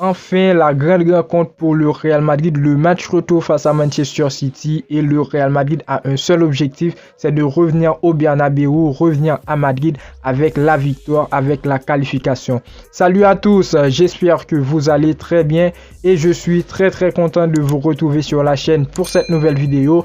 Enfin, la grande rencontre pour le Real Madrid, le match retour face à Manchester City, et le Real Madrid a un seul objectif, c'est de revenir au Bernabéu, revenir à Madrid avec la victoire, avec la qualification. Salut à tous, j'espère que vous allez très bien et je suis très content de vous retrouver sur la chaîne pour cette nouvelle vidéo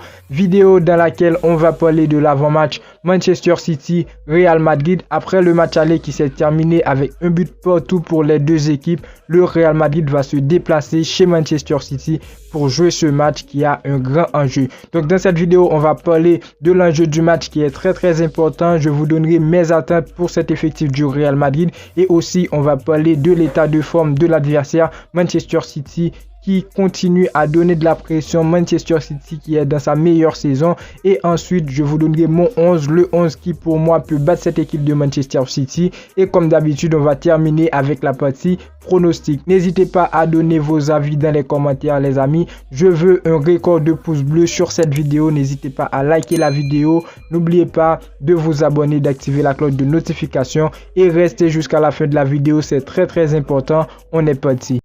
dans laquelle on va parler de l'avant-match Manchester City Real Madrid. Après le match aller qui s'est terminé avec un but partout pour les deux équipes, le Real Madrid va se déplacer chez Manchester City pour jouer ce match qui a un grand enjeu. Donc dans cette vidéo, on va parler de l'enjeu du match qui est très important. Je vous donnerai mes attentes pour cet effectif du Real Madrid et aussi on va parler de l'état de forme de l'adversaire Manchester City qui continue à donner de la pression, Manchester City qui est dans sa meilleure saison, et ensuite je vous donnerai mon 11, le 11 qui pour moi peut battre cette équipe de Manchester City, et comme d'habitude on va terminer avec la partie pronostic. N'hésitez pas à donner vos avis dans les commentaires les amis, je veux un record de pouces bleus sur cette vidéo, n'hésitez pas à liker la vidéo, n'oubliez pas de vous abonner, d'activer la cloche de notification et restez jusqu'à la fin de la vidéo, c'est très important, on est parti.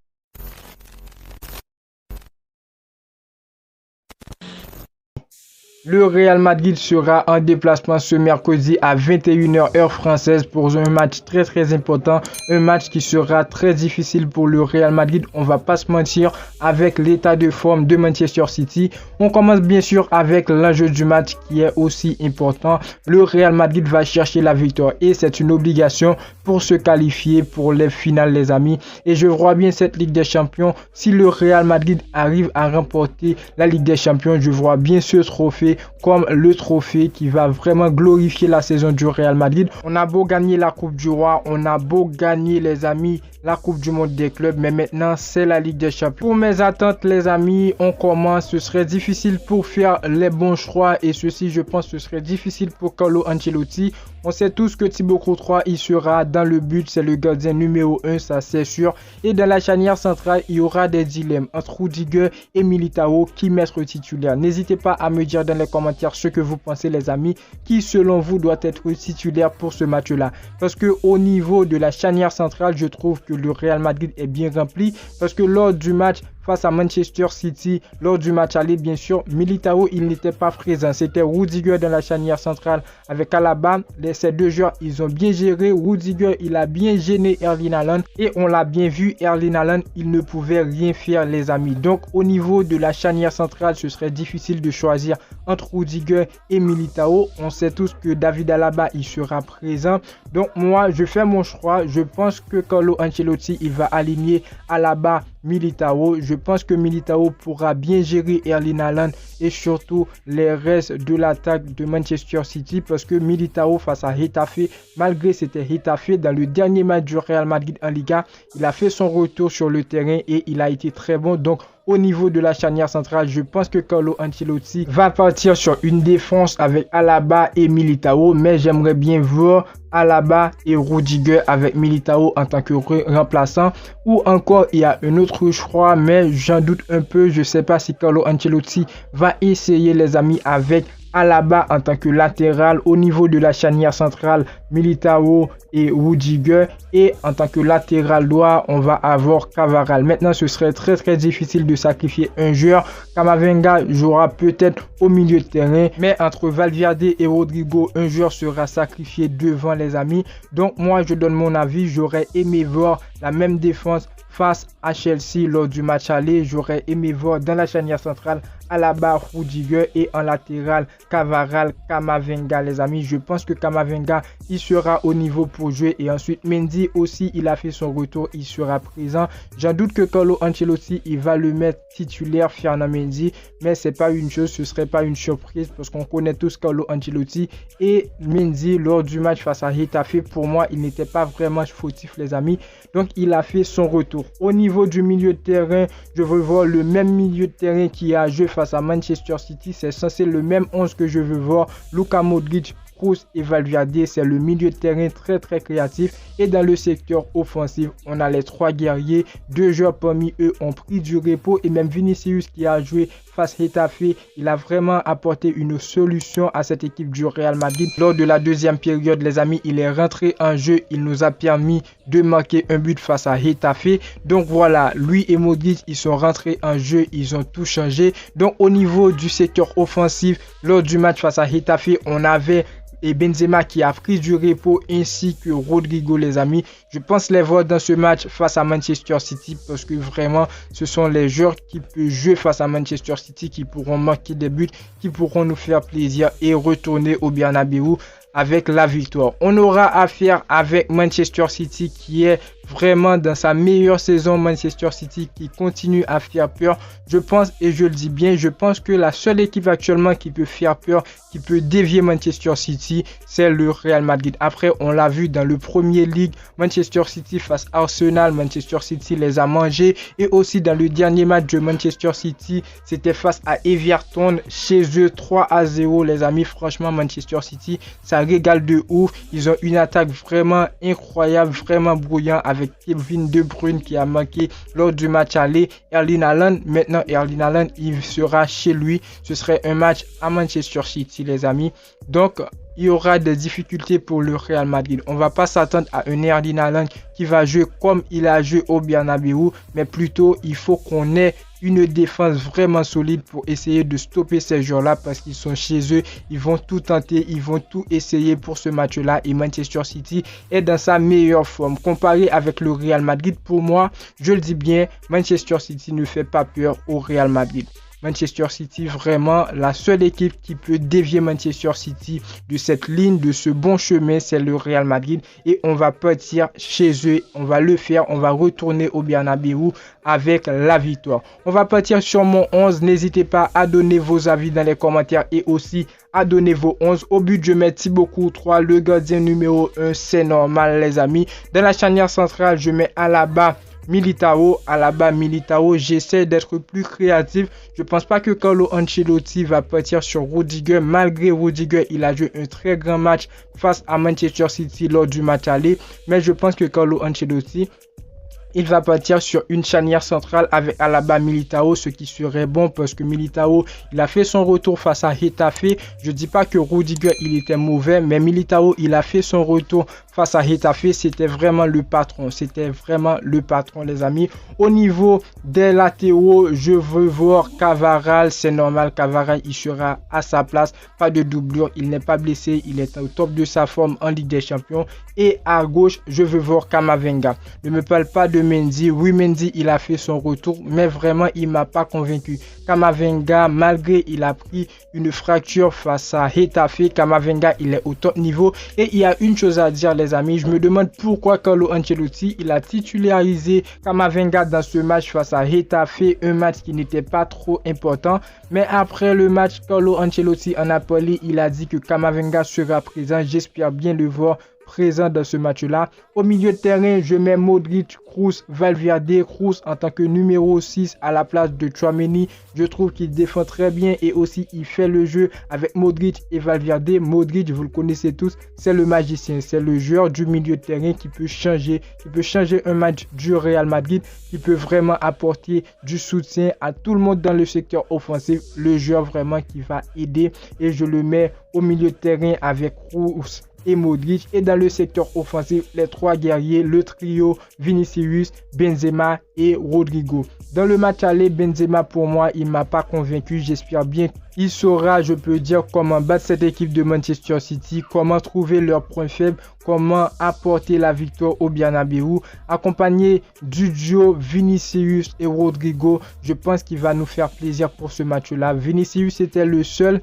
Le Real Madrid sera en déplacement ce mercredi à 21h heure française pour un match très important, un match qui sera très difficile pour le Real Madrid, on va pas se mentir, avec l'état de forme de Manchester City. On commence bien sûr avec l'enjeu du match qui est aussi important. Le Real Madrid va chercher la victoire et c'est une obligation pour se qualifier pour les finales les amis, et je vois bien cette Ligue des Champions, si le Real Madrid arrive à remporter la Ligue des Champions, je vois bien ce trophée comme le trophée qui va vraiment glorifier la saison du Real Madrid. On a beau gagner la Coupe du Roi, on a beau gagner les amis la Coupe du Monde des clubs, mais maintenant c'est la Ligue des Champions. Pour mes attentes les amis, on commence, ce serait difficile pour faire les bons choix et ceci je pense ce serait difficile pour Carlo Ancelotti. On sait tous que Thibaut Courtois il sera dans le but, c'est le gardien numéro 1, ça c'est sûr. Et dans la charnière centrale, il y aura des dilemmes entre Rudiger et Militao, qui mettre titulaire. N'hésitez pas à me dire dans les commentaires ce que vous pensez les amis, qui selon vous doit être titulaire pour ce match là. Parce que au niveau de la charnière centrale, je trouve que le Real Madrid est bien rempli, parce que lors du match face à Manchester City, lors du match aller bien sûr, Militao il n'était pas présent, c'était Rudiger dans la charnière centrale avec Alaba. Ces deux joueurs ils ont bien géré, Rudiger il a bien gêné Erling Haaland et on l'a bien vu, Erling Haaland il ne pouvait rien faire les amis. Donc au niveau de la charnière centrale ce serait difficile de choisir entre Rudiger et Militao. On sait tous que David Alaba il sera présent, donc moi je fais mon choix, je pense que Carlo Ancelotti il va aligner Alaba, Militao. Je pense que Militao pourra bien gérer Erling Haaland et surtout les restes de l'attaque de Manchester City, parce que Militao face à Getafe, malgré c'était Getafe dans le dernier match du Real Madrid en Liga, il a fait son retour sur le terrain et il a été très bon. Donc au niveau de la charnière centrale, je pense que Carlo Ancelotti va partir sur une défense avec Alaba et Militao, mais j'aimerais bien voir Alaba et Rudiger avec Militao en tant que remplaçant, ou encore il y a un autre choix mais j'en doute un peu. Je sais pas si Carlo Ancelotti va essayer les amis avec Alaba en tant que latéral au niveau de la charnière centrale, Militao et Rudiger, et en tant que latéral droit on va avoir Carvajal. Maintenant ce serait très difficile de sacrifier un joueur. Camavinga jouera peut-être au milieu de terrain, mais entre Valverde et Rodrigo un joueur sera sacrifié devant les amis. Donc moi je donne mon avis, j'aurais aimé voir la même défense face à Chelsea lors du match aller. J'aurais aimé voir dans la charnière centrale Alaba, Rudiger et en latéral Carvajal, Camavinga les amis. Je pense que Camavinga il sera au niveau pour jouer, et ensuite Mendy aussi il a fait son retour, il sera présent. J'en doute que Carlo Ancelotti il va le mettre titulaire Fernand Mendy, mais c'est pas une chose, ce serait pas une surprise parce qu'on connaît tous Carlo Ancelotti, et Mendy lors du match face à Getafe pour moi il n'était pas vraiment fautif les amis, donc il a fait son retour. Au niveau du milieu de terrain, je veux voir le même milieu de terrain qui a joué face à Manchester City, c'est censé le même 11 que je veux voir. Luka Modric, Kroos et Valverde. C'est le milieu de terrain très créatif. Et dans le secteur offensif, on a les trois guerriers. Deux joueurs parmi eux ont pris du repos et même Vinicius qui a joué face à Getafe, il a vraiment apporté une solution à cette équipe du Real Madrid. Lors de la deuxième période, les amis, il est rentré en jeu. Il nous a permis de marquer un but face à Getafe. Donc voilà, lui et Modric, ils sont rentrés en jeu. Ils ont tout changé. Donc au niveau du secteur offensif, lors du match face à Getafe, on avait Benzema qui a pris du repos ainsi que Rodrigo, les amis. Je pense les voir dans ce match face à Manchester City parce que vraiment ce sont les joueurs qui peuvent jouer face à Manchester City, qui pourront marquer des buts, qui pourront nous faire plaisir et retourner au Bernabeu avec la victoire. On aura affaire avec Manchester City qui est vraiment dans sa meilleure saison. Manchester City qui continue à faire peur. Je pense, et je le dis bien, je pense que la seule équipe actuellement qui peut faire peur, qui peut dévier Manchester City, c'est le Real Madrid. Après, on l'a vu dans le Premier League, Manchester City face à Arsenal, Manchester City les a mangés. Et aussi dans le dernier match de Manchester City, c'était face à Everton, chez eux 3-0, les amis. Franchement, Manchester City, ça régale de ouf. Ils ont une attaque vraiment incroyable, vraiment brouillante avec Kevin De Bruyne qui a marqué lors du match aller. Erling Haaland, maintenant Erling Haaland, il sera chez lui. Ce serait un match à Manchester City, les amis. Donc, il y aura des difficultés pour le Real Madrid. On ne va pas s'attendre à un Erling Haaland qui va jouer comme il a joué au Bernabeu, mais plutôt il faut qu'on ait une défense vraiment solide pour essayer de stopper ces joueurs-là parce qu'ils sont chez eux. Ils vont tout tenter, ils vont tout essayer pour ce match-là. Et Manchester City est dans sa meilleure forme. Comparé avec le Real Madrid, pour moi, je le dis bien, Manchester City ne fait pas peur au Real Madrid. Manchester City, vraiment, la seule équipe qui peut dévier Manchester City de cette ligne, de ce bon chemin, c'est le Real Madrid. Et on va partir chez eux, on va le faire, on va retourner au Bernabeu avec la victoire. On va partir sur mon 11. N'hésitez pas à donner vos avis dans les commentaires et aussi à donner vos 11. Au but, je mets Thibaut Courtois, le gardien numéro 1, c'est normal, les amis. Dans la charnière centrale, je mets Alaba, Militao, j'essaie d'être plus créatif. Je pense pas que Carlo Ancelotti va partir sur Rudiger. Malgré Rudiger, il a joué un très grand match face à Manchester City lors du match aller. Mais je pense que Carlo Ancelotti, il va partir sur une charnière centrale avec Alaba, Militao, ce qui serait bon parce que Militao, il a fait son retour face à Getafe. Je dis pas que Rudiger, il était mauvais, mais Militao, il a fait son retour face à Getafe. C'était vraiment le patron. C'était vraiment le patron, les amis. Au niveau des latéraux, je veux voir Cavaral. C'est normal, Cavaral, il sera à sa place. Pas de doublure, il n'est pas blessé. Il est au top de sa forme en Ligue des Champions. Et à gauche, je veux voir Camavinga. Ne me parle pas de Mendy. Oui, Mendy, il a fait son retour, mais vraiment, il m'a pas convaincu. Camavinga, malgré il a pris une fracture face à Getafe, Camavinga, il est au top niveau. Et il y a une chose à dire, les amis. Je me demande pourquoi Carlo Ancelotti, il a titularisé Camavinga dans ce match face à Getafe, un match qui n'était pas trop important. Mais après le match, Carlo Ancelotti en a parlé, il a dit que Camavinga sera présent. J'espère bien le voir présent dans ce match-là. Au milieu de terrain, je mets Modric, Kroos, Valverde. Kroos en tant que numéro 6 à la place de Tchouaméni. Je trouve qu'il défend très bien et aussi il fait le jeu avec Modric et Valverde. Modric, vous le connaissez tous, c'est le magicien, c'est le joueur du milieu de terrain qui peut changer un match du Real Madrid, qui peut vraiment apporter du soutien à tout le monde dans le secteur offensif. Le joueur vraiment qui va aider et je le mets au milieu de terrain avec Kroos et Modric, et dans le secteur offensif, les trois guerriers, le trio Vinicius, Benzema et Rodrigo. Dans le match aller, Benzema pour moi, il m'a pas convaincu. J'espère bien qu'il saura, je peux dire, comment battre cette équipe de Manchester City, comment trouver leurs points faibles, comment apporter la victoire au Bernabeu, accompagné du duo Vinicius et Rodrigo. Je pense qu'il va nous faire plaisir pour ce match-là. Vinicius était le seul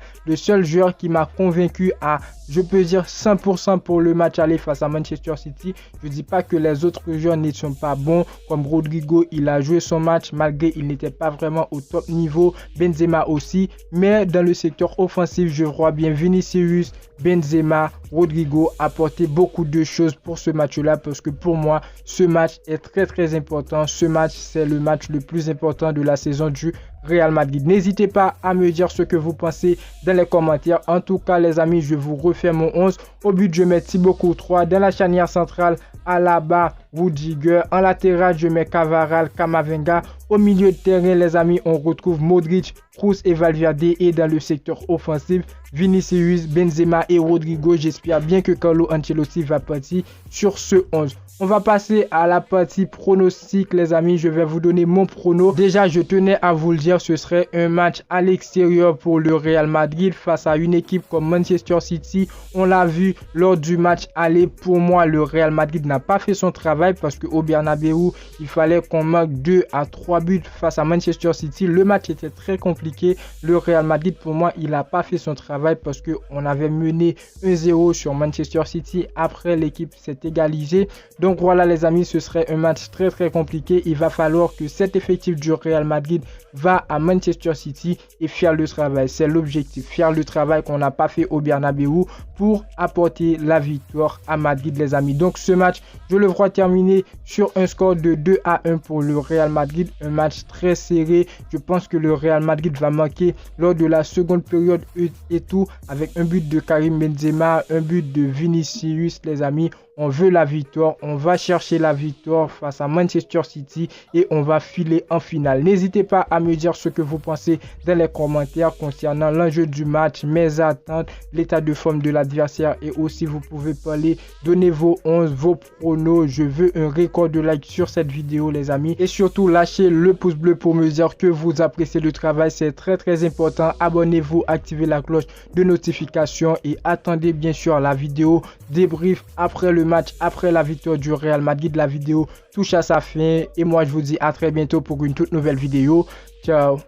joueur qui m'a convaincu à, je peux dire, 100% pour le match aller face à Manchester City. Je dis pas que les autres joueurs ne sont pas bons, comme Rodrigo, il a joué son match malgré il n'était pas vraiment au top niveau. Benzema aussi, mais dans le secteur offensif, je vois bien Vinicius, Benzema, Rodrigo apporter beaucoup de choses pour ce match-là parce que pour moi, ce match est très important. Ce match, c'est le match le plus important de la saison du Real Madrid. N'hésitez pas à me dire ce que vous pensez dans les commentaires. En tout cas, les amis, je vous refais mon 11. Au but, je mets Thibaut Courtois. Dans la charnière centrale, Alaba, Rudiger. En latéral, je mets Cavaral, Camavinga. Au milieu de terrain, les amis, on retrouve Modric, Kroos et Valverde. Et dans le secteur offensif, Vinicius, Benzema et Rodrigo. J'espère bien que Carlo Ancelotti va partir sur ce 11. On va passer à la partie pronostic, les amis. Je vais vous donner mon prono. Déjà, je tenais à vous le dire, ce serait un match à l'extérieur pour le Real Madrid face à une équipe comme Manchester City. On l'a vu lors du match aller. Pour moi, le Real Madrid n'a pas fait son travail parce qu'au Bernabeu, il fallait qu'on marque 2 à 3 buts face à Manchester City. Le match était très compliqué. Le Real Madrid, pour moi, il n'a pas fait son travail parce qu'on avait mené 1-0 sur Manchester City. Après, l'équipe s'est égalisée. Donc voilà les amis, ce serait un match très compliqué. Il va falloir que cet effectif du Real Madrid va à Manchester City et faire le travail. C'est l'objectif, faire le travail qu'on n'a pas fait au Bernabeu pour apporter la victoire à Madrid les amis. Donc ce match, je le vois terminer sur un score de 2 à 1 pour le Real Madrid. Un match très serré. Je pense que le Real Madrid va marquer lors de la seconde période et tout, avec un but de Karim Benzema, un but de Vinicius les amis. On veut la victoire, on va chercher la victoire face à Manchester City et on va filer en finale. N'hésitez pas à me dire ce que vous pensez dans les commentaires concernant l'enjeu du match, mes attentes, l'état de forme de l'adversaire et aussi vous pouvez parler, donner vos 11, vos pronos. Je veux un record de likes sur cette vidéo les amis et surtout lâchez le pouce bleu pour me dire que vous appréciez le travail, c'est très important. Abonnez-vous, activez la cloche de notification et attendez bien sûr la vidéo débrief après le match, après la victoire du Real Madrid. La vidéo touche à sa fin et moi je vous dis à très bientôt pour une toute nouvelle vidéo. Ciao.